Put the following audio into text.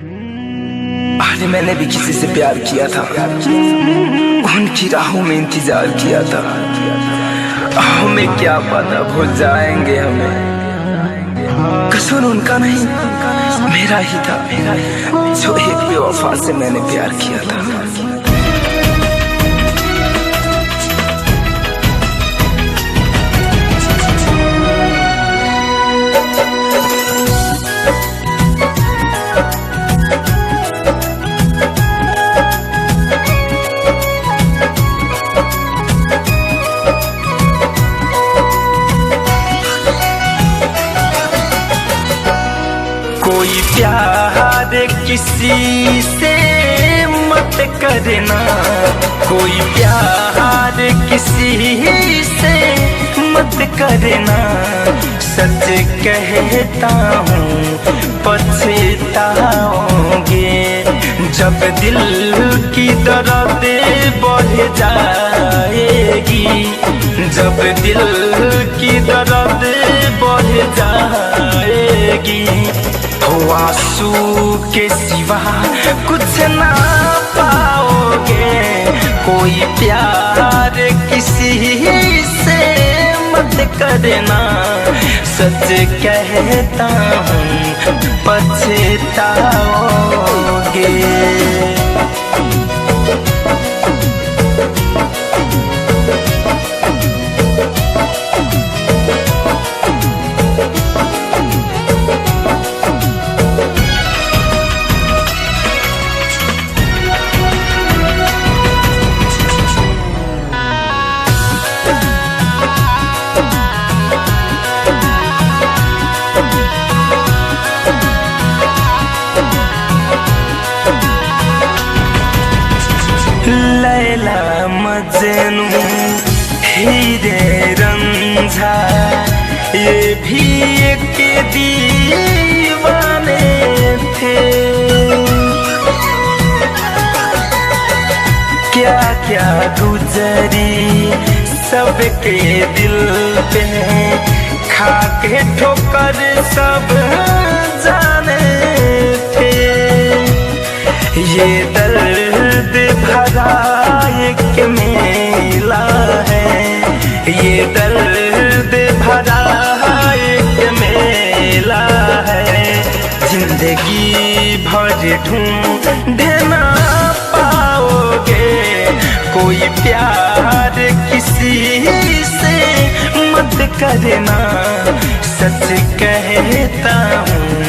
अरे मैंने भी किसी से प्यार किया था, उनकी राहों में इंतजार किया था। हमें क्या पता भूल जाएंगे हमें। कसूर उनका नहीं मेरा ही था, जो एक बेवफा से मैंने प्यार किया था। कोई प्यार किसी से मत करना, कोई प्यार किसी से मत करना। सच कहता हूँ पछताओगे, जब दिल की दर्द बढ़ जाएगी, जब दिल की दर्द बढ़ जाएगी। हो आंसू के सिवा कुछ ना पाओगे। कोई प्यार किसी से मत करना, सच कहता हूँ पछताओगे। लैला मजनू हीरे रंझा, ये भी एक दीवाने थे। क्या क्या गुजरी सबके दिल पे, खाके ठोकर सब जाने थे। ये दर्द भरा एक मेला है, ये दर्द भरा एक मेला है। जिंदगी भर ढूंढ ना पाओगे। कोई प्यार किसी से मत करना, सच कहता हूँ